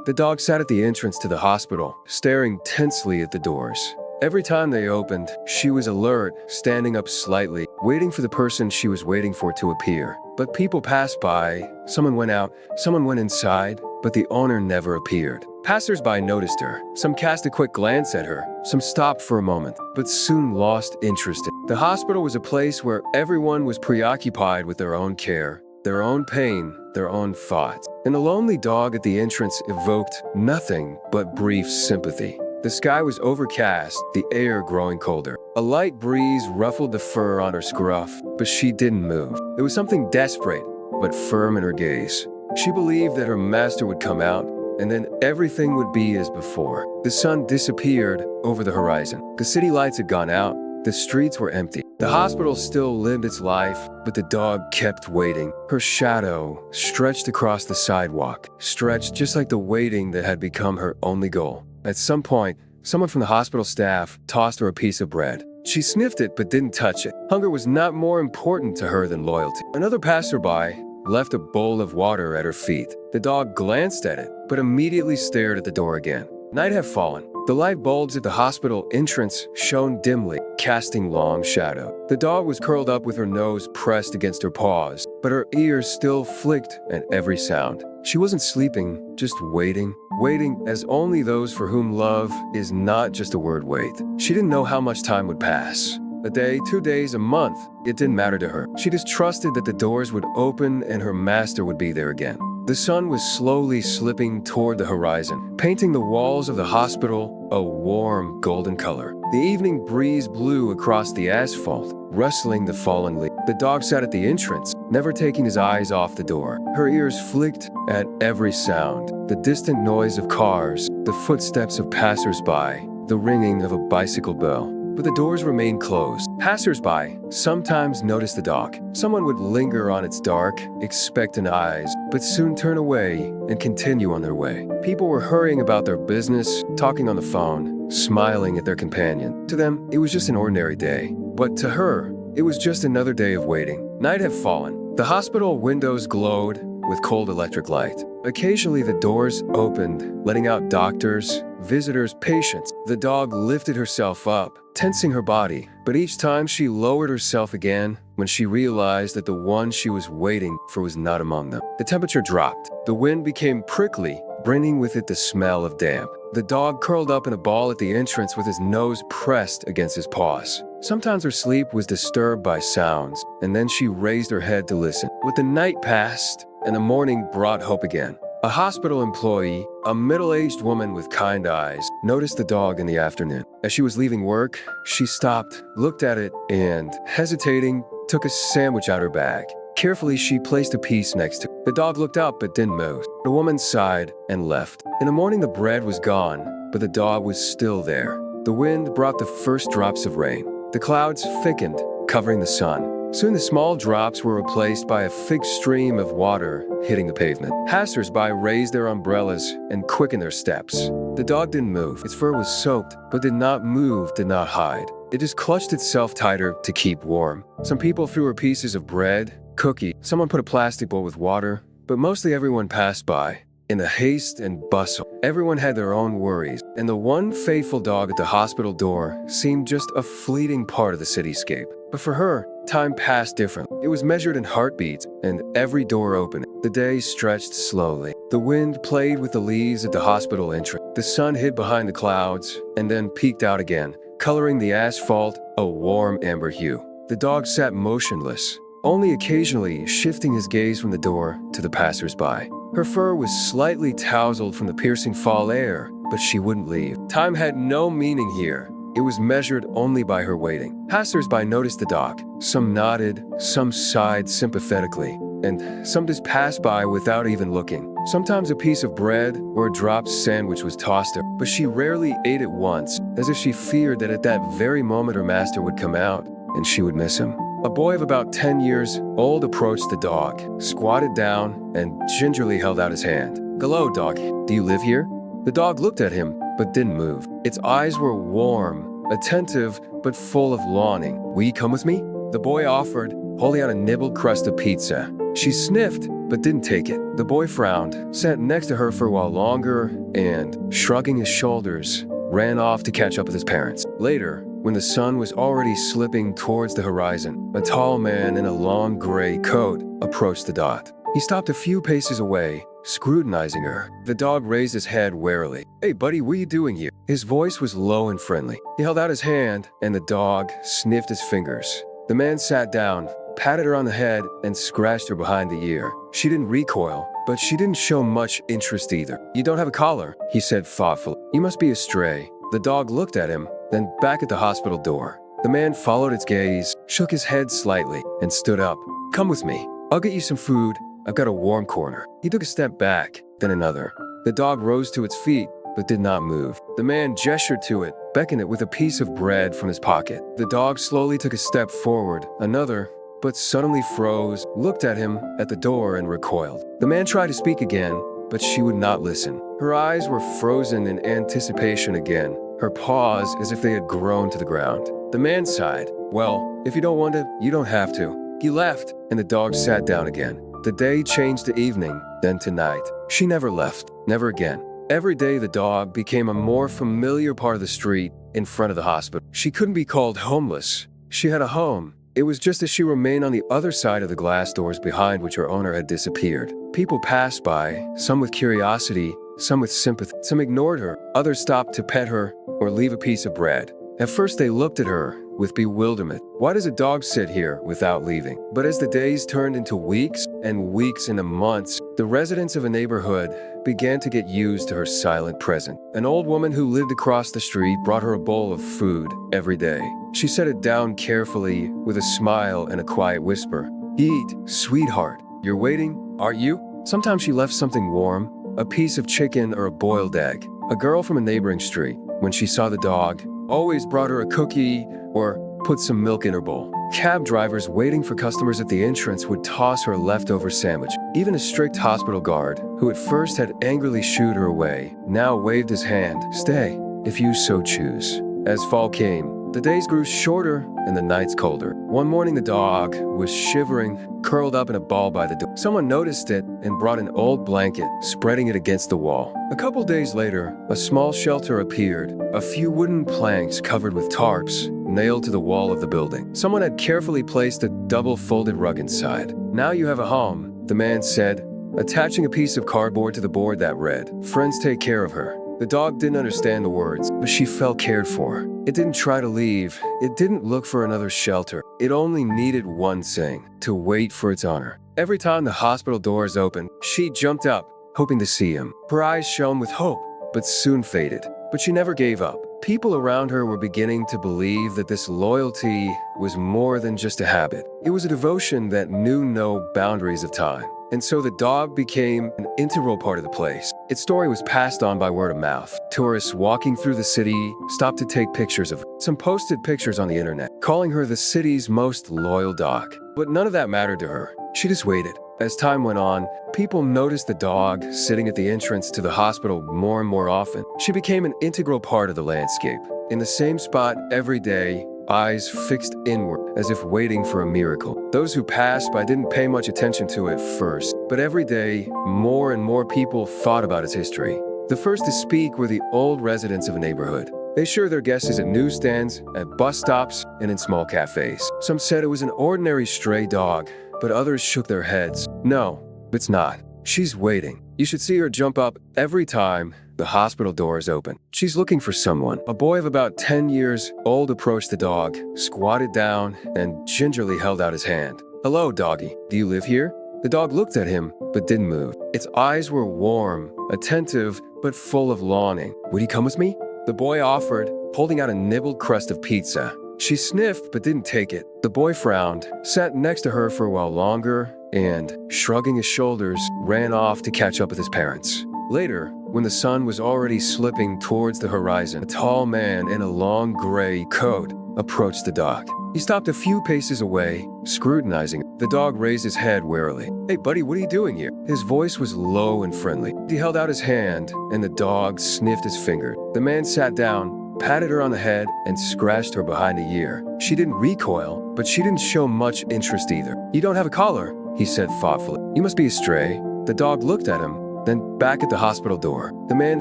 The dog sat at the entrance to the hospital, staring tensely at the doors. Every time they opened, she was alert, standing up slightly, waiting for the person she was waiting for to appear. But people passed by, someone went out, someone went inside, but the owner never appeared. Passers-by noticed her. Some cast a quick glance at her, some stopped for a moment, but soon lost interest. The hospital was a place where everyone was preoccupied with their own care, their own pain, their own thoughts. And the lonely dog at the entrance evoked nothing but brief sympathy. The sky was overcast, the air growing colder. A light breeze ruffled the fur on her scruff, but she didn't move. There was something desperate, but firm in her gaze. She believed that her master would come out, and then everything would be as before. The sun disappeared over the horizon. The city lights had gone out. The streets were empty. The hospital still lived its life, but the dog kept waiting. Her shadow stretched across the sidewalk, stretched just like the waiting that had become her only goal. At some point, someone from the hospital staff tossed her a piece of bread. She sniffed it but didn't touch it. Hunger was not more important to her than loyalty. Another passerby left a bowl of water at her feet. The dog glanced at it, but immediately stared at the door again. Night had fallen. The light bulbs at the hospital entrance shone dimly, casting long shadow. The dog was curled up with her nose pressed against her paws, but her ears still flicked at every sound. She wasn't sleeping, just waiting. Waiting as only those for whom love is not just a word wait. She didn't know how much time would pass. A day, 2 days, a month, it didn't matter to her. She just trusted that the doors would open and her master would be there again. The sun was slowly slipping toward the horizon, painting the walls of the hospital a warm golden color. The evening breeze blew across the asphalt, rustling the fallen leaves. The dog sat at the entrance, never taking his eyes off the door. Her ears flicked at every sound, the distant noise of cars, the footsteps of passers-by, the ringing of a bicycle bell. But the doors remained closed. Passers-by sometimes noticed the dog. Someone would linger on its dark, expectant eyes, but soon turn away and continue on their way. People were hurrying about their business, talking on the phone, smiling at their companion. To them, it was just an ordinary day. But to her, it was just another day of waiting. Night had fallen. The hospital windows glowed with cold electric light. Occasionally, the doors opened, letting out doctors, visitors, patients. The dog lifted herself up, tensing her body, but each time she lowered herself again when she realized that the one she was waiting for was not among them. The temperature dropped. The wind became prickly, bringing with it the smell of damp. The dog curled up in a ball at the entrance with his nose pressed against his paws. Sometimes her sleep was disturbed by sounds, and then she raised her head to listen. But the night passed, and the morning brought hope again. A hospital employee, a middle-aged woman with kind eyes, noticed the dog in the afternoon. As she was leaving work, she stopped, looked at it, and, hesitating, took a sandwich out her bag. Carefully, she placed a piece next to it. The dog looked up but didn't move. The woman sighed and left. In the morning, the bread was gone, but the dog was still there. The wind brought the first drops of rain. The clouds thickened, covering the sun. Soon the small drops were replaced by a thick stream of water hitting the pavement. Passers-by raised their umbrellas and quickened their steps. The dog didn't move. Its fur was soaked, but did not move, did not hide. It just clutched itself tighter to keep warm. Some people threw her pieces of bread, cookie. Someone put a plastic bowl with water, but mostly everyone passed by. In the haste and bustle, everyone had their own worries, and the one faithful dog at the hospital door seemed just a fleeting part of the cityscape. But for her, time passed differently. It was measured in heartbeats, and every door opened. The day stretched slowly. The wind played with the leaves at the hospital entrance. The sun hid behind the clouds, and then peeked out again, coloring the asphalt a warm amber hue. The dog sat motionless, only occasionally shifting his gaze from the door to the passers-by. Her fur was slightly tousled from the piercing fall air, but she wouldn't leave. Time had no meaning here. It was measured only by her waiting. Passers-by noticed the dog. Some nodded, some sighed sympathetically, and some just passed by without even looking. Sometimes a piece of bread or a dropped sandwich was tossed her, but she rarely ate it once, as if she feared that at that very moment her master would come out and she would miss him. A boy of about 10 years old approached the dog, squatted down, and gingerly held out his hand. "Hello, dog. Do you live here?" The dog looked at him, but didn't move. Its eyes were warm, attentive, but full of longing. "Will you come with me?" The boy offered, holding out a nibbled crust of pizza. She sniffed, but didn't take it. The boy frowned, sat next to her for a while longer, and, shrugging his shoulders, ran off to catch up with his parents. Later, when the sun was already slipping towards the horizon, a tall man in a long gray coat approached the dog. He stopped a few paces away, scrutinizing her. The dog raised his head warily. "Hey, buddy, what are you doing here?" His voice was low and friendly. He held out his hand, and the dog sniffed his fingers. The man sat down, patted her on the head, and scratched her behind the ear. She didn't recoil, but she didn't show much interest either. "You don't have a collar," he said thoughtfully. "You must be a stray." The dog looked at him, then back at the hospital door. The man followed its gaze, shook his head slightly, and stood up. "Come with me. I'll get you some food. I've got a warm corner." He took a step back, then another. The dog rose to its feet, but did not move. The man gestured to it, beckoned it with a piece of bread from his pocket. The dog slowly took a step forward, another, but suddenly froze, looked at him at the door and recoiled. The man tried to speak again, but she would not listen. Her eyes were frozen in anticipation again, her paws as if they had grown to the ground. The man sighed. "Well, if you don't want to, you don't have to." He left, and the dog sat down again. The day changed to evening, then to night. She never left, never again. Every day the dog became a more familiar part of the street in front of the hospital. She couldn't be called homeless. She had a home. It was just as she remained on the other side of the glass doors behind which her owner had disappeared. People passed by, some with curiosity, some with sympathy. Some ignored her, others stopped to pet her or leave a piece of bread. At first they looked at her with bewilderment. Why does a dog sit here without leaving? But as the days turned into weeks and weeks into months, the residents of a neighborhood began to get used to her silent presence. An old woman who lived across the street brought her a bowl of food every day. She set it down carefully with a smile and a quiet whisper. "Eat, sweetheart. You're waiting, aren't you?" Sometimes she left something warm, a piece of chicken or a boiled egg. A girl from a neighboring street, when she saw the dog, always brought her a cookie or put some milk in her bowl. Cab drivers waiting for customers at the entrance would toss her a leftover sandwich. Even a strict hospital guard, who at first had angrily shooed her away, now waved his hand. "Stay, if you so choose." As fall came, the days grew shorter and the nights colder. One morning the dog was shivering, curled up in a ball by the door. Someone noticed it and brought an old blanket, spreading it against the wall. A couple days later, a small shelter appeared, a few wooden planks covered with tarps, nailed to the wall of the building. Someone had carefully placed a double-folded rug inside. "Now you have a home," the man said, attaching a piece of cardboard to the board that read, "Friends take care of her." The dog didn't understand the words, but she felt cared for. It didn't try to leave. It didn't look for another shelter. It only needed one thing, to wait for its owner. Every time the hospital doors opened, she jumped up, hoping to see him. Her eyes shone with hope, but soon faded. But she never gave up. People around her were beginning to believe that this loyalty was more than just a habit. It was a devotion that knew no boundaries of time. And so the dog became an integral part of the place. Its story was passed on by word of mouth. Tourists walking through the city stopped to take pictures of her. Some posted pictures on the internet, calling her the city's most loyal dog. But none of that mattered to her. She just waited. As time went on, people noticed the dog sitting at the entrance to the hospital more and more often. She became an integral part of the landscape. In the same spot every day, eyes fixed inward, as if waiting for a miracle. Those who passed by didn't pay much attention to it first, but every day, more and more people thought about its history. The first to speak were the old residents of a neighborhood. They shared their guesses at newsstands, at bus stops, and in small cafes. Some said it was an ordinary stray dog, but others shook their heads. "No, it's not. She's waiting. You should see her jump up every time the hospital doors open. She's looking for someone." A boy of about 10 years old approached the dog, squatted down, and gingerly held out his hand. "Hello, doggy. Do you live here?" The dog looked at him, but didn't move. Its eyes were warm, attentive, but full of longing. "Would you come with me?" The boy offered, holding out a nibbled crust of pizza. She sniffed, but didn't take it. The boy frowned, sat next to her for a while longer, and, shrugging his shoulders, ran off to catch up with his parents. Later, when the sun was already slipping towards the horizon, a tall man in a long gray coat approached the dog. He stopped a few paces away, scrutinizing it. The dog raised his head warily. "Hey, buddy, what are you doing here?" His voice was low and friendly. He held out his hand, and the dog sniffed his finger. The man sat down, patted her on the head, and scratched her behind the ear. She didn't recoil, but she didn't show much interest either. "You don't have a collar," he said thoughtfully. "You must be a stray." The dog looked at him, then back at the hospital door. The man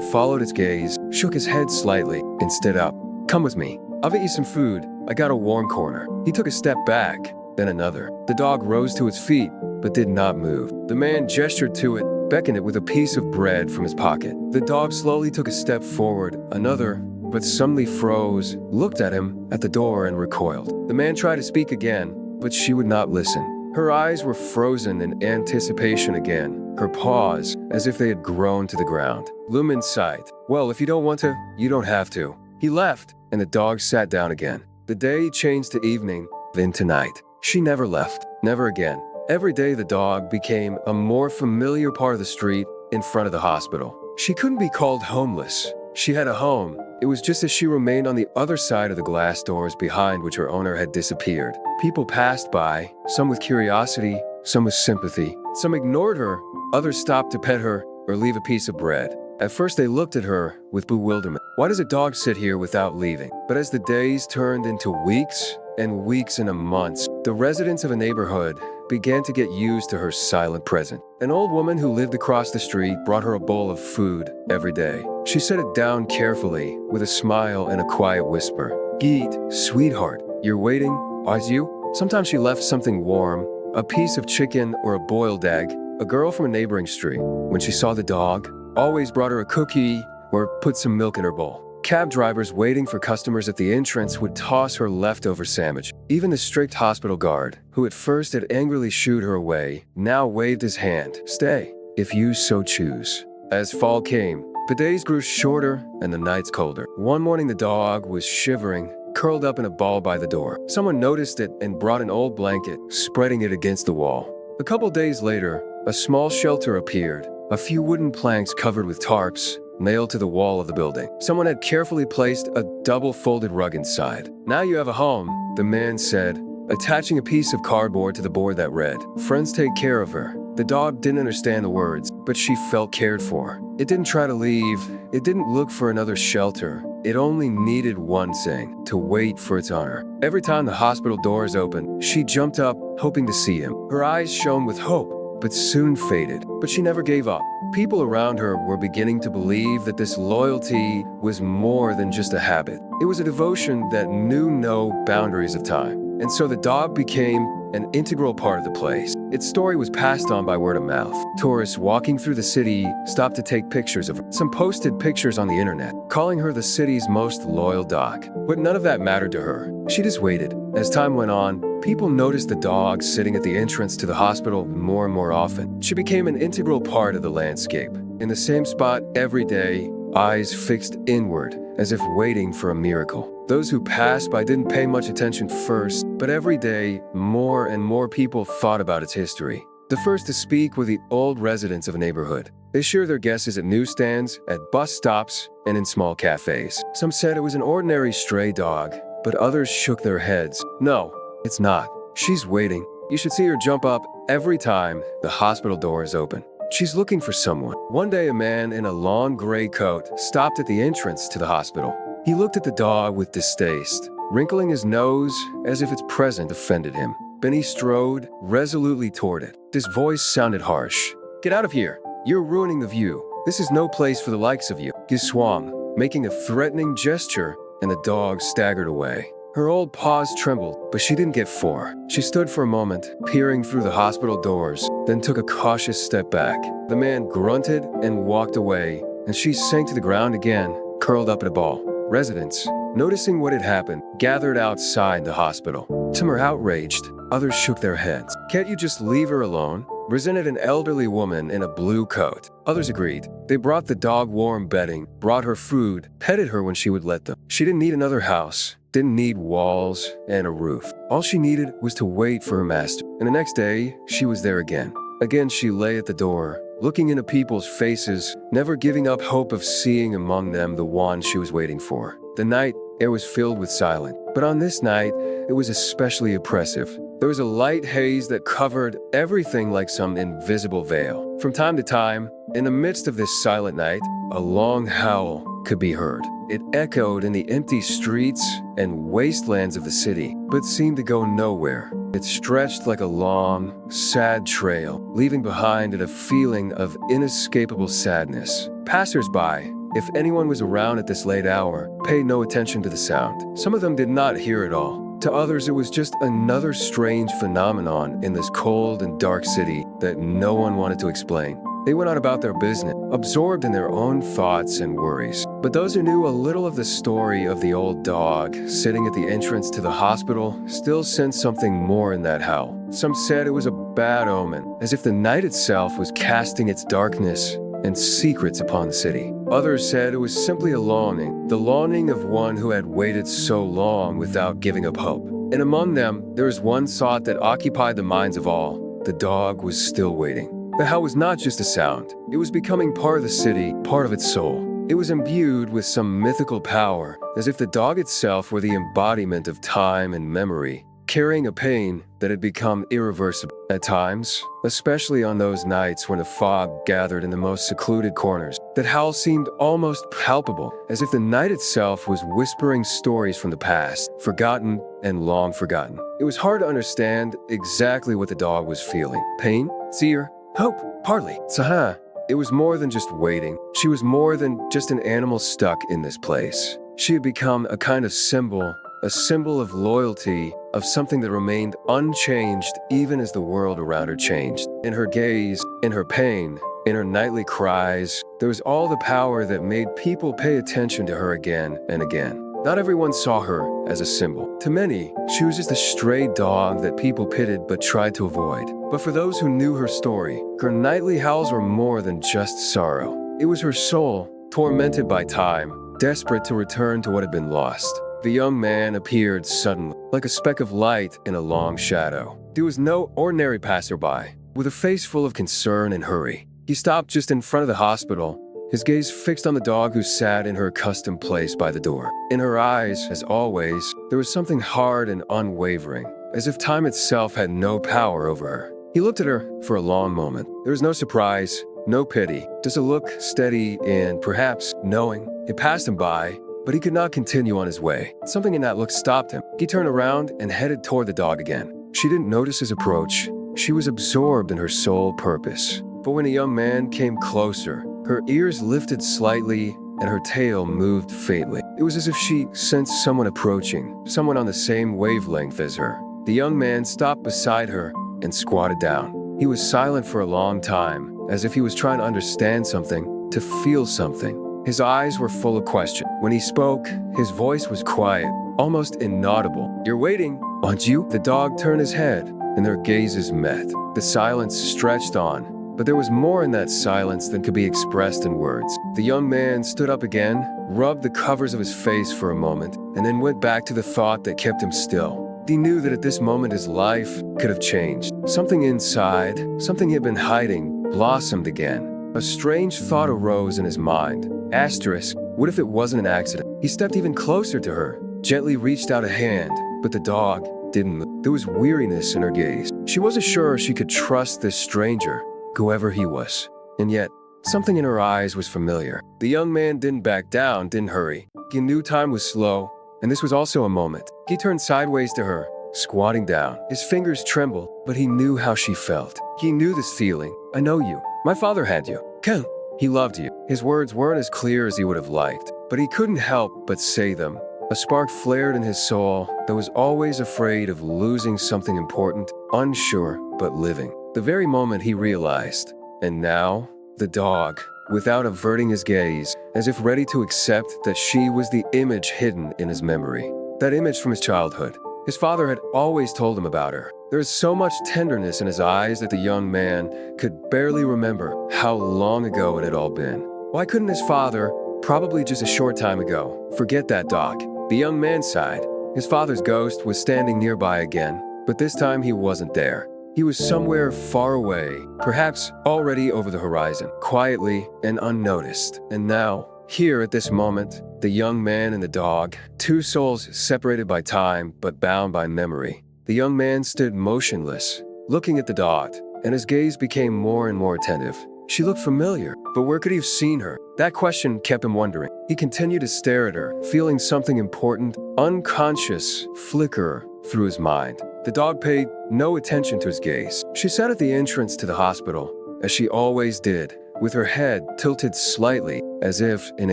followed its gaze, shook his head slightly, and stood up. "Come with me. I'll get you some food. I got a warm corner." He took a step back, then another. The dog rose to its feet, but did not move. The man gestured to it, beckoned it with a piece of bread from his pocket. The dog slowly took a step forward, another, but suddenly froze, looked at him at the door and recoiled. The man tried to speak again, but she would not listen. Her eyes were frozen in anticipation again, her paws as if they had grown to the ground. Lumen sighed. "Well, if you don't want to, you don't have to." He left, and the dog sat down again. The day changed to evening, then to night. She never left, never again. Every day the dog became a more familiar part of the street in front of the hospital. She couldn't be called homeless. She had a home. It was just as she remained on the other side of the glass doors behind which her owner had disappeared. People passed by, some with curiosity, some with sympathy. Some ignored her, others stopped to pet her or leave a piece of bread. At first they looked at her with bewilderment. Why does a dog sit here without leaving? But as the days turned into weeks and weeks into months, the residents of a neighborhood began to get used to her silent presence. An old woman who lived across the street brought her a bowl of food every day. She set it down carefully with a smile and a quiet whisper. "Eat, sweetheart. You're waiting? As you?" Sometimes she left something warm, a piece of chicken or a boiled egg. A girl from a neighboring street, when she saw the dog, always brought her a cookie or put some milk in her bowl. Cab drivers waiting for customers at the entrance would toss her leftover sandwich. Even the strict hospital guard, who at first had angrily shooed her away, now waved his hand. "Stay, if you so choose." As fall came, the days grew shorter and the nights colder. One morning the dog was shivering, curled up in a ball by the door. Someone noticed it and brought an old blanket, spreading it against the wall. A couple days later, a small shelter appeared, a few wooden planks covered with tarps, nailed to the wall of the building. Someone had carefully placed a double-folded rug inside. "Now you have a home," the man said, attaching a piece of cardboard to the board that read, "Friends take care of her." The dog didn't understand the words, but she felt cared for. It didn't try to leave. It didn't look for another shelter. It only needed one thing, to wait for its owner. Every time the hospital doors opened, she jumped up, hoping to see him. Her eyes shone with hope, but soon faded. But she never gave up. People around her were beginning to believe that this loyalty was more than just a habit. It was a devotion that knew no boundaries of time. And so the dog became an integral part of the place. Its story was passed on by word of mouth. Tourists walking through the city stopped to take pictures of her. Some posted pictures on the internet, calling her the city's most loyal dog. But none of that mattered to her. She just waited. As time went on, people noticed the dog sitting at the entrance to the hospital more and more often. She became an integral part of the landscape. In the same spot every day, eyes fixed inward, as if waiting for a miracle. Those who passed by didn't pay much attention first, but every day, more and more people thought about its history. The first to speak were the old residents of a neighborhood. They shared their guesses at newsstands, at bus stops, and in small cafes. Some said it was an ordinary stray dog, but others shook their heads. "No, it's not. She's waiting. You should see her jump up every time the hospital door is open. She's looking for someone." One day, a man in a long gray coat stopped at the entrance to the hospital. He looked at the dog with distaste, wrinkling his nose as if its presence offended him. Then he strode resolutely toward it. His voice sounded harsh. "Get out of here. You're ruining the view. This is no place for the likes of you." He swung, making a threatening gesture, and the dog staggered away. Her old paws trembled, but she didn't get far. She stood for a moment, peering through the hospital doors, then took a cautious step back. The man grunted and walked away, and she sank to the ground again, curled up in a ball. Residents, noticing what had happened, gathered outside the hospital. Some were outraged, others shook their heads. "Can't you just leave her alone?" resented an elderly woman in a blue coat. Others agreed. They brought the dog warm bedding, brought her food, petted her when she would let them. She didn't need another house, didn't need walls and a roof. All she needed was to wait for her master. And the next day, she was there again. Again, she lay at the door, looking into people's faces, never giving up hope of seeing among them the one she was waiting for. The night air was filled with silence, but on this night, it was especially oppressive. There was a light haze that covered everything like some invisible veil. From time to time, in the midst of this silent night, a long howl, could be heard. It echoed in the empty streets and wastelands of the city, but seemed to go nowhere. It stretched like a long, sad trail, leaving behind it a feeling of inescapable sadness. Passers-by, if anyone was around at this late hour, paid no attention to the sound. Some of them did not hear it all. To others, it was just another strange phenomenon in this cold and dark city that no one wanted to explain. They went on about their business, absorbed in their own thoughts and worries. But those who knew a little of the story of the old dog sitting at the entrance to the hospital still sensed something more in that howl. Some said it was a bad omen, as if the night itself was casting its darkness and secrets upon the city. Others said it was simply a longing, the longing of one who had waited so long without giving up hope. And among them, there was one thought that occupied the minds of all. The dog was still waiting. The howl was not just a sound. It was becoming part of the city, part of its soul. It was imbued with some mythical power, as if the dog itself were the embodiment of time and memory, carrying a pain that had become irreversible. At times, especially on those nights when the fog gathered in the most secluded corners, that howl seemed almost palpable, as if the night itself was whispering stories from the past, forgotten and long forgotten. It was hard to understand exactly what the dog was feeling. Pain? Fear? Hope? Partly. Saha. It was more than just waiting. She was more than just an animal stuck in this place. She had become a kind of symbol, a symbol of loyalty, of something that remained unchanged even as the world around her changed. In her gaze, in her pain, in her nightly cries, there was all the power that made people pay attention to her again and again. Not everyone saw her as a symbol. To many, she was just a stray dog that people pitied but tried to avoid. But for those who knew her story, her nightly howls were more than just sorrow. It was her soul, tormented by time, desperate to return to what had been lost. The young man appeared suddenly, like a speck of light in a long shadow. He was no ordinary passerby, with a face full of concern and hurry. He stopped just in front of the hospital, his gaze fixed on the dog who sat in her accustomed place by the door. In her eyes, as always, there was something hard and unwavering, as if time itself had no power over her. He looked at her for a long moment. There was no surprise, no pity, just a look steady and perhaps knowing. It passed him by, but he could not continue on his way. Something in that look stopped him. He turned around and headed toward the dog again. She didn't notice his approach. She was absorbed in her sole purpose. But when the young man came closer, her ears lifted slightly and her tail moved faintly. It was as if she sensed someone approaching, someone on the same wavelength as her. The young man stopped beside her and squatted down. He was silent for a long time, as if he was trying to understand something, to feel something. His eyes were full of question. When he spoke, his voice was quiet, almost inaudible. "You're waiting, aren't you?" The dog turned his head, and their gazes met. The silence stretched on, but there was more in that silence than could be expressed in words. The young man stood up again, rubbed the covers of his face for a moment, and then went back to the thought that kept him still. He knew that at this moment his life could have changed. Something inside, something he had been hiding, blossomed again. A strange thought arose in his mind. Asterisk, what if it wasn't an accident? He stepped even closer to her, gently reached out a hand, but the dog didn't move. There was weariness in her gaze. She wasn't sure she could trust this stranger, whoever he was. And yet, something in her eyes was familiar. The young man didn't back down, didn't hurry. He knew time was slow, and this was also a moment. He turned sideways to her, squatting down. His fingers trembled, but he knew how she felt. He knew this feeling. "I know you. My father had you. Come." He loved you. His words weren't as clear as he would have liked, but he couldn't help but say them. A spark flared in his soul that was always afraid of losing something important, unsure but living. The very moment he realized. And now, the dog, without averting his gaze, as if ready to accept that she was the image hidden in his memory. That image from his childhood. His father had always told him about her. There was so much tenderness in his eyes that the young man could barely remember how long ago it had all been. Why couldn't his father, probably just a short time ago, forget that dog? The young man sighed. His father's ghost was standing nearby again, but this time he wasn't there. He was somewhere far away, perhaps already over the horizon, quietly and unnoticed. And now, here at this moment, the young man and the dog, two souls separated by time but bound by memory. The young man stood motionless, looking at the dot, and his gaze became more and more attentive. She looked familiar, but where could he have seen her? That question kept him wondering. He continued to stare at her, feeling something important, unconscious, flicker through his mind. The dog paid no attention to his gaze. She sat at the entrance to the hospital, as she always did, with her head tilted slightly, as if in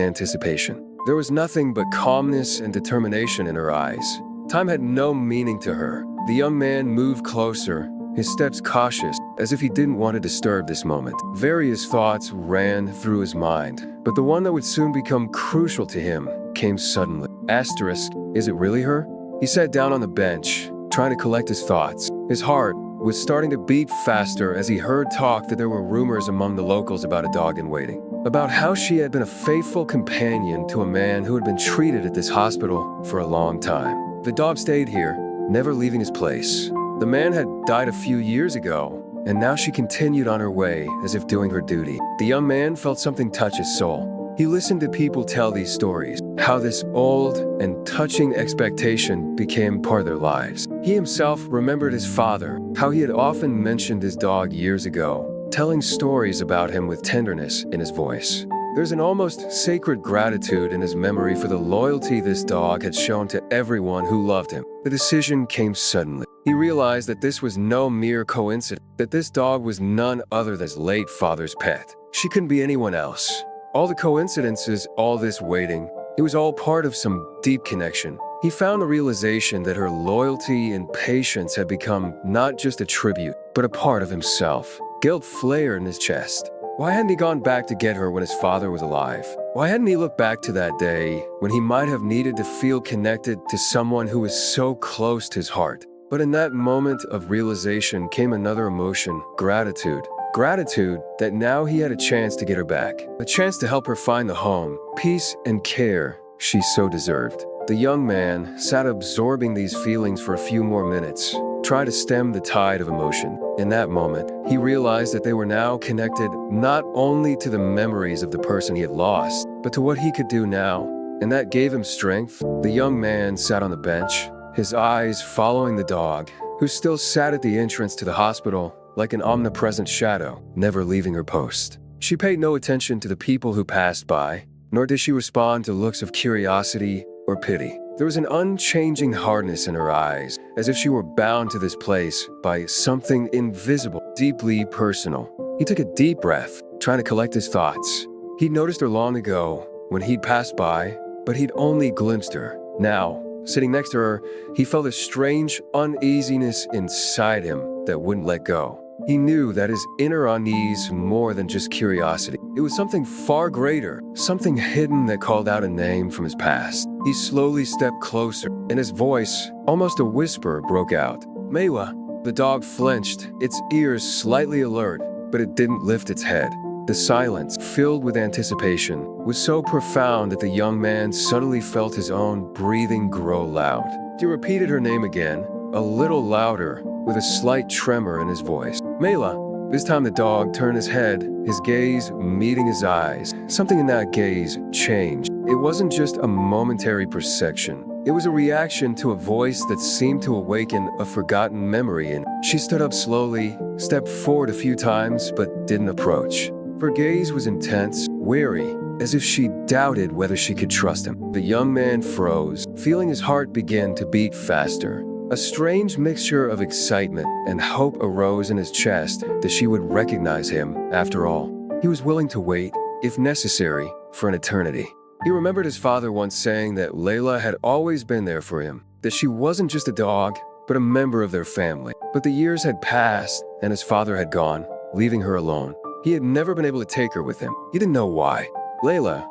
anticipation. There was nothing but calmness and determination in her eyes. Time had no meaning to her. The young man moved closer, his steps cautious, as if he didn't want to disturb this moment. Various thoughts ran through his mind, but the one that would soon become crucial to him came suddenly. Asterisk, is it really her? He sat down on the bench, trying to collect his thoughts. His heart was starting to beat faster as he heard talk that there were rumors among the locals about a dog in waiting, about how she had been a faithful companion to a man who had been treated at this hospital for a long time. The dog stayed here, never leaving his place. The man had died a few years ago, and now she continued on her way as if doing her duty. The young man felt something touch his soul. He listened to people tell these stories, how this old and touching expectation became part of their lives. He himself remembered his father, how he had often mentioned his dog years ago, telling stories about him with tenderness in his voice. There's an almost sacred gratitude in his memory for the loyalty this dog had shown to everyone who loved him. The decision came suddenly. He realized that this was no mere coincidence, that this dog was none other than his late father's pet. She couldn't be anyone else. All the coincidences, all this waiting, it was all part of some deep connection. He found the realization that her loyalty and patience had become not just a tribute, but a part of himself. Guilt flared in his chest. Why hadn't he gone back to get her when his father was alive? Why hadn't he looked back to that day when he might have needed to feel connected to someone who was so close to his heart? But in that moment of realization came another emotion, gratitude. Gratitude that now he had a chance to get her back, a chance to help her find the home, peace, and care she so deserved. The young man sat absorbing these feelings for a few more minutes, trying to stem the tide of emotion. In that moment, he realized that they were now connected not only to the memories of the person he had lost, but to what he could do now, and that gave him strength. The young man sat on the bench, his eyes following the dog, who still sat at the entrance to the hospital like an omnipresent shadow, never leaving her post. She paid no attention to the people who passed by, nor did she respond to looks of curiosity or pity. There was an unchanging hardness in her eyes, as if she were bound to this place by something invisible, deeply personal. He took a deep breath, trying to collect his thoughts. He'd noticed her long ago, when he'd passed by, but he'd only glimpsed her. Now, sitting next to her, he felt a strange uneasiness inside him that wouldn't let go. He knew that his inner unease more than just curiosity. It was something far greater, something hidden that called out a name from his past. He slowly stepped closer, and his voice, almost a whisper, broke out. Mewa. The dog flinched, its ears slightly alert, but it didn't lift its head. The silence, filled with anticipation, was so profound that the young man suddenly felt his own breathing grow loud. He repeated her name again, a little louder, with a slight tremor in his voice. Mela. This time the dog turned his head, his gaze meeting his eyes. Something in that gaze changed. It wasn't just a momentary perception. It was a reaction to a voice that seemed to awaken a forgotten memory in her. She stood up slowly, stepped forward a few times, but didn't approach. Her gaze was intense, wary, as if she doubted whether she could trust him. The young man froze, feeling his heart begin to beat faster. A strange mixture of excitement and hope arose in his chest that she would recognize him after all. He was willing to wait, if necessary, for an eternity. He remembered his father once saying that Layla had always been there for him, that she wasn't just a dog, but a member of their family. But the years had passed, and his father had gone, leaving her alone. He had never been able to take her with him. He didn't know why. Layla,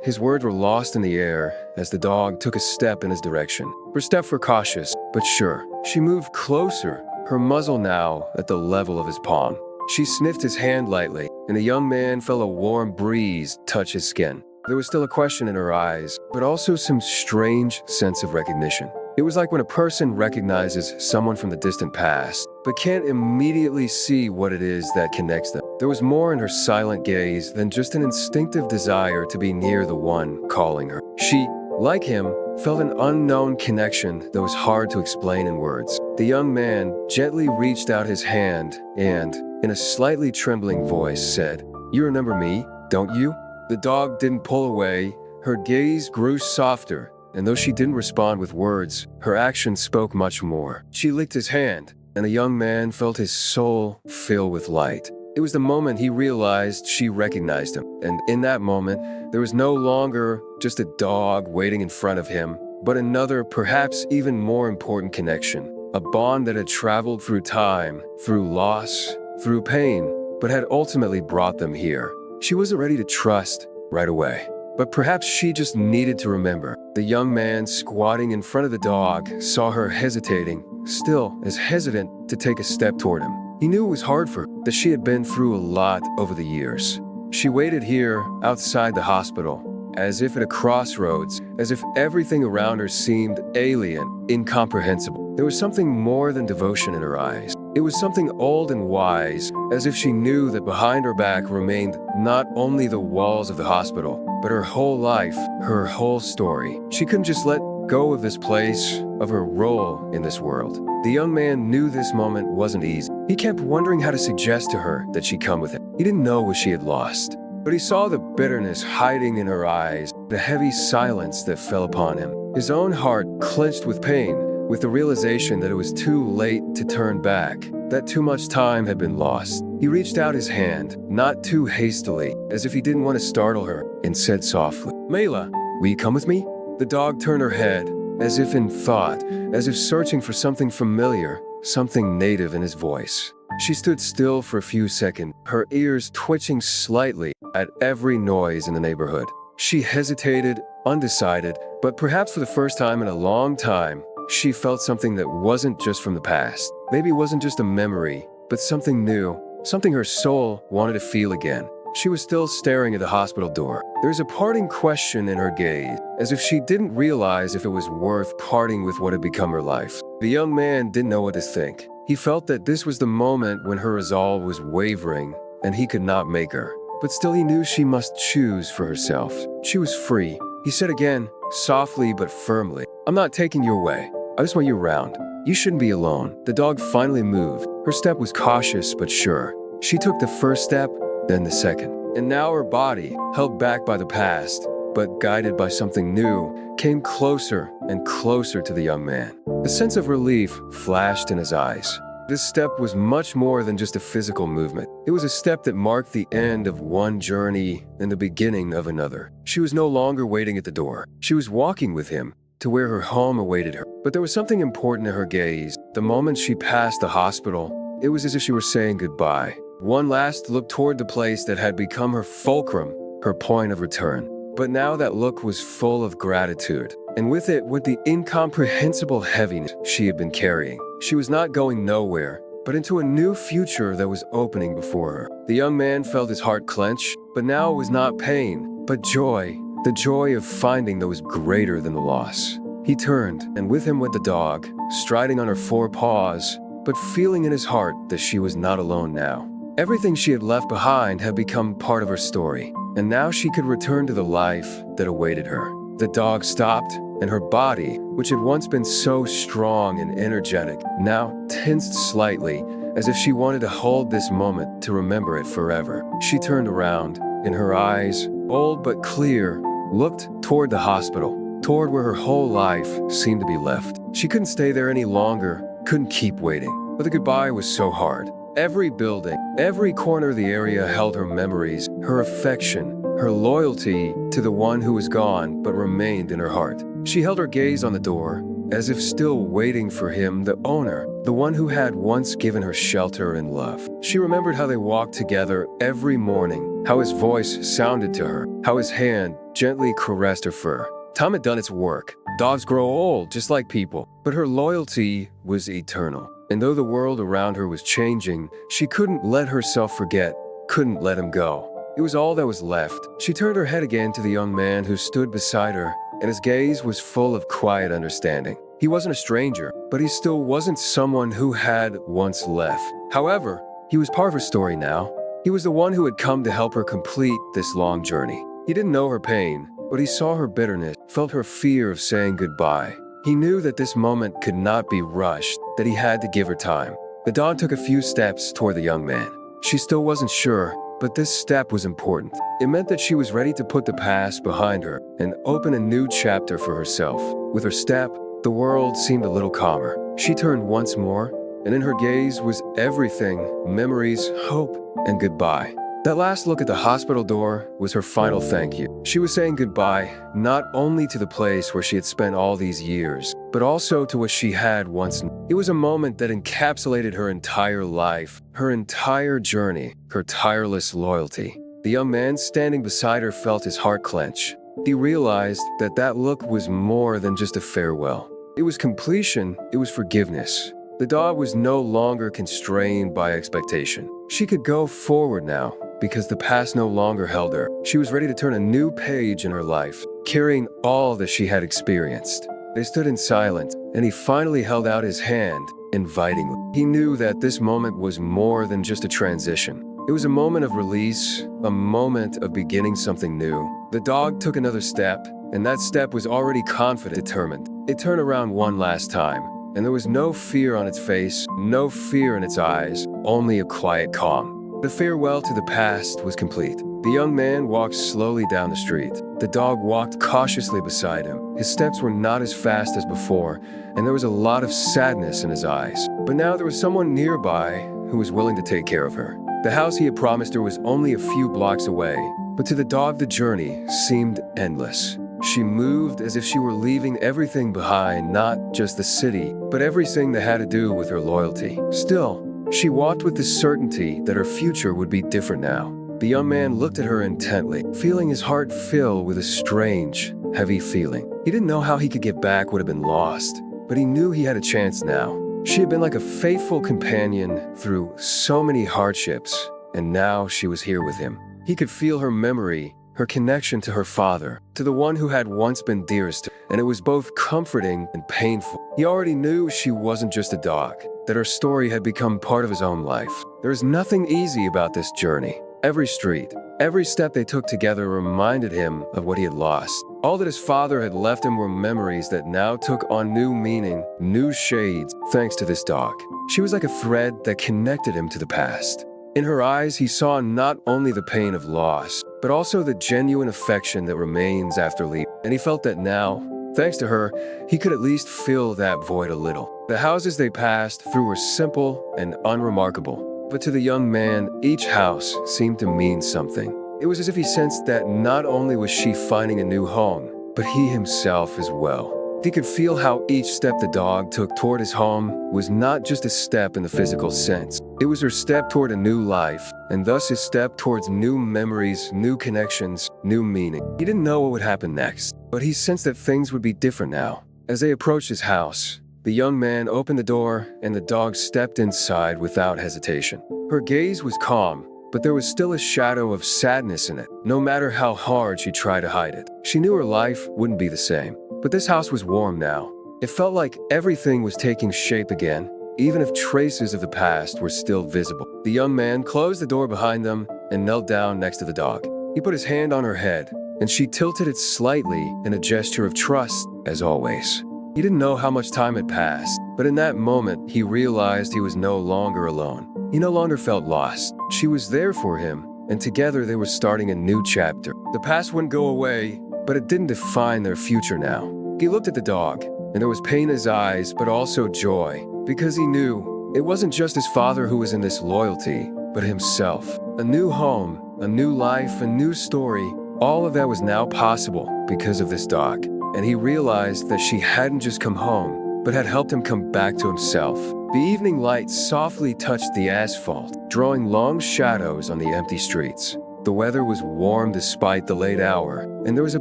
his words were lost in the air as the dog took a step in his direction. Her steps were cautious, but sure. She moved closer, her muzzle now at the level of his palm. She sniffed his hand lightly, and the young man felt a warm breeze touch his skin. There was still a question in her eyes, but also some strange sense of recognition. It was like when a person recognizes someone from the distant past, but can't immediately see what it is that connects them. There was more in her silent gaze than just an instinctive desire to be near the one calling her. She, like him, felt an unknown connection that was hard to explain in words. The young man gently reached out his hand and, in a slightly trembling voice, said, "You remember me, don't you?" The dog didn't pull away. Her gaze grew softer, and though she didn't respond with words, her actions spoke much more. She licked his hand, and the young man felt his soul fill with light. It was the moment he realized she recognized him, and in that moment, there was no longer just a dog waiting in front of him, but another, perhaps even more important connection. A bond that had traveled through time, through loss, through pain, but had ultimately brought them here. She wasn't ready to trust right away, but perhaps she just needed to remember. The young man squatting in front of the dog saw her hesitating, still as hesitant to take a step toward him. He knew it was hard for her, that she had been through a lot over the years. She waited here, outside the hospital, as if at a crossroads, as if everything around her seemed alien, incomprehensible. There was something more than devotion in her eyes. It was something old and wise, as if she knew that behind her back remained not only the walls of the hospital, but her whole life, her whole story. She couldn't just let go of this place, of her role in this world. The young man knew this moment wasn't easy. He kept wondering how to suggest to her that she come with him. He didn't know what she had lost, but he saw the bitterness hiding in her eyes, the heavy silence that fell upon him. His own heart clenched with pain, with the realization that it was too late to turn back, that too much time had been lost. He reached out his hand, not too hastily, as if he didn't want to startle her, and said softly, "Mayla, will you come with me?" The dog turned her head, as if in thought, as if searching for something familiar, something native in his voice. She stood still for a few seconds, her ears twitching slightly at every noise in the neighborhood. She hesitated, undecided, but perhaps for the first time in a long time, she felt something that wasn't just from the past. Maybe it wasn't just a memory, but something new, something her soul wanted to feel again. She was still staring at the hospital door. There was a parting question in her gaze, as if she didn't realize if it was worth parting with what had become her life. The young man didn't know what to think. He felt that this was the moment when her resolve was wavering, and he could not make her. But still he knew she must choose for herself. She was free. He said again, softly but firmly, "I'm not taking you away. I just want you around. You shouldn't be alone." The dog finally moved. Her step was cautious but sure. She took the first step, then the second. And now her body, held back by the past, but guided by something new, came closer and closer to the young man. A sense of relief flashed in his eyes. This step was much more than just a physical movement. It was a step that marked the end of one journey and the beginning of another. She was no longer waiting at the door. She was walking with him to where her home awaited her. But there was something important in her gaze. The moment she passed the hospital, it was as if she were saying goodbye. One last look toward the place that had become her fulcrum, her point of return. But now that look was full of gratitude, and with it went the incomprehensible heaviness she had been carrying. She was not going nowhere, but into a new future that was opening before her. The young man felt his heart clench, but now it was not pain, but joy, the joy of finding that was greater than the loss. He turned, and with him went the dog, striding on her four paws, but feeling in his heart that she was not alone now. Everything she had left behind had become part of her story, and now she could return to the life that awaited her. The dog stopped, and her body, which had once been so strong and energetic, now tensed slightly, as if she wanted to hold this moment to remember it forever. She turned around, and her eyes, old but clear, looked toward the hospital, toward where her whole life seemed to be left. She couldn't stay there any longer, couldn't keep waiting. But the goodbye was so hard. Every building, every corner of the area held her memories, her affection, her loyalty to the one who was gone but remained in her heart. She held her gaze on the door, as if still waiting for him, the owner, the one who had once given her shelter and love. She remembered how they walked together every morning, how his voice sounded to her, how his hand gently caressed her fur. Time had done its work. Dogs grow old, just like people, but her loyalty was eternal. And though the world around her was changing, she couldn't let herself forget, couldn't let him go. It was all that was left. She turned her head again to the young man who stood beside her, and his gaze was full of quiet understanding. He wasn't a stranger, but he still wasn't someone who had once left. However, he was part of her story now. He was the one who had come to help her complete this long journey. He didn't know her pain, but he saw her bitterness, felt her fear of saying goodbye. He knew that this moment could not be rushed, that he had to give her time. The dog took a few steps toward the young man. She still wasn't sure, but this step was important. It meant that she was ready to put the past behind her and open a new chapter for herself. With her step, the world seemed a little calmer. She turned once more, and in her gaze was everything: memories, hope, and goodbye. That last look at the hospital door was her final thank you. She was saying goodbye not only to the place where she had spent all these years, but also to what she had once known. It was a moment that encapsulated her entire life, her entire journey, her tireless loyalty. The young man standing beside her felt his heart clench. He realized that that look was more than just a farewell. It was completion, it was forgiveness. The dog was no longer constrained by expectation. She could go forward now, because the past no longer held her. She was ready to turn a new page in her life, carrying all that she had experienced. They stood in silence, and he finally held out his hand, invitingly. He knew that this moment was more than just a transition. It was a moment of release, a moment of beginning something new. The dog took another step, and that step was already confident, determined. It turned around one last time, and there was no fear on its face, no fear in its eyes, only a quiet calm. The farewell to the past was complete. The young man walked slowly down the street. The dog walked cautiously beside him. His steps were not as fast as before, and there was a lot of sadness in his eyes. But now there was someone nearby who was willing to take care of her. The house he had promised her was only a few blocks away, but to the dog the journey seemed endless. She moved as if she were leaving everything behind, not just the city, but everything that had to do with her loyalty. Still, she walked with the certainty that her future would be different now. The young man looked at her intently, feeling his heart fill with a strange, heavy feeling. He didn't know how he could get back what had been lost, but he knew he had a chance now. She had been like a faithful companion through so many hardships, and now she was here with him. He could feel her memory, her connection to her father, to the one who had once been dearest to her, and it was both comforting and painful. He already knew she wasn't just a dog, that her story had become part of his own life. There is nothing easy about this journey. Every street, every step they took together reminded him of what he had lost. All that his father had left him were memories that now took on new meaning, new shades, thanks to this dog. She was like a thread that connected him to the past. In her eyes, he saw not only the pain of loss, but also the genuine affection that remains after leaving. And he felt that now, thanks to her, he could at least fill that void a little. The houses they passed through were simple and unremarkable, but to the young man, each house seemed to mean something. It was as if he sensed that not only was she finding a new home, but he himself as well. He could feel how each step the dog took toward his home was not just a step in the physical sense. It was her step toward a new life, and thus his step towards new memories, new connections, new meaning. He didn't know what would happen next, but he sensed that things would be different now. As they approached his house, the young man opened the door, and the dog stepped inside without hesitation. Her gaze was calm, but there was still a shadow of sadness in it, no matter how hard she tried to hide it. She knew her life wouldn't be the same. But this house was warm now. It felt like everything was taking shape again, even if traces of the past were still visible. The young man closed the door behind them and knelt down next to the dog. He put his hand on her head, and she tilted it slightly in a gesture of trust, as always. He didn't know how much time had passed, but in that moment, he realized he was no longer alone. He no longer felt lost. She was there for him, and together they were starting a new chapter. The past wouldn't go away, but it didn't define their future now. He looked at the dog, and there was pain in his eyes, but also joy, because he knew it wasn't just his father who was in this loyalty, but himself. A new home, a new life, a new story, all of that was now possible because of this dog. And he realized that she hadn't just come home, but had helped him come back to himself. The evening light softly touched the asphalt, drawing long shadows on the empty streets. The weather was warm despite the late hour, and there was a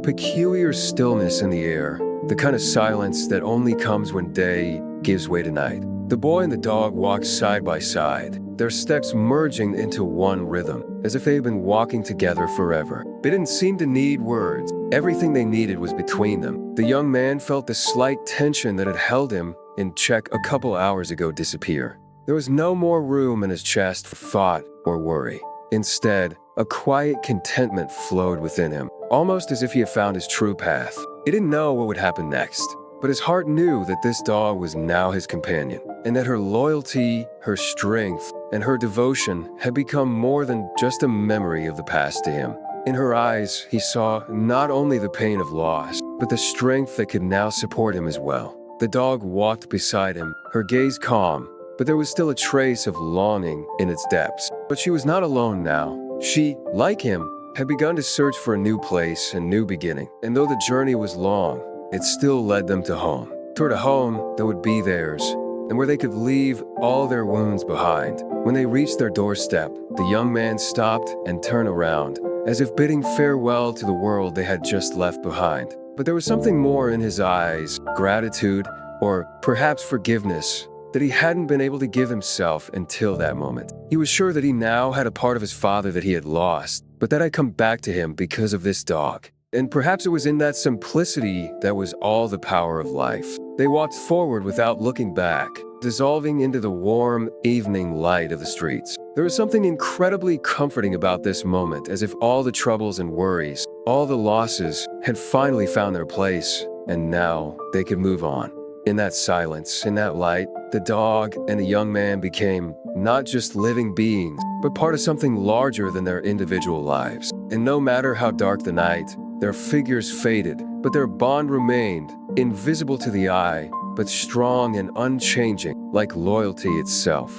peculiar stillness in the air, the kind of silence that only comes when day gives way to night. The boy and the dog walked side by side, their steps merging into one rhythm, as if they had been walking together forever. They didn't seem to need words. Everything they needed was between them. The young man felt the slight tension that had held him in check a couple hours ago disappear. There was no more room in his chest for thought or worry. Instead, a quiet contentment flowed within him, almost as if he had found his true path. He didn't know what would happen next, but his heart knew that this dog was now his companion. and that her loyalty, her strength, and her devotion had become more than just a memory of the past to him. In her eyes, he saw not only the pain of loss, but the strength that could now support him as well. The dog walked beside him, her gaze calm, but there was still a trace of longing in its depths. But she was not alone now. She, like him, had begun to search for a new place and new beginning. And though the journey was long, it still led them to home. Toward a home that would be theirs, and where they could leave all their wounds behind. When they reached their doorstep, the young man stopped and turned around, as if bidding farewell to the world they had just left behind. But there was something more in his eyes, gratitude, or perhaps forgiveness, that he hadn't been able to give himself until that moment. He was sure that he now had a part of his father that he had lost, but that had come back to him because of this dog. And perhaps it was in that simplicity that was all the power of life. They walked forward without looking back, dissolving into the warm evening light of the streets. There was something incredibly comforting about this moment, as if all the troubles and worries, all the losses, had finally found their place, and now they could move on. In that silence, in that light, the dog and the young man became not just living beings, but part of something larger than their individual lives. And no matter how dark the night, their figures faded, but their bond remained, invisible to the eye, but strong and unchanging, like loyalty itself.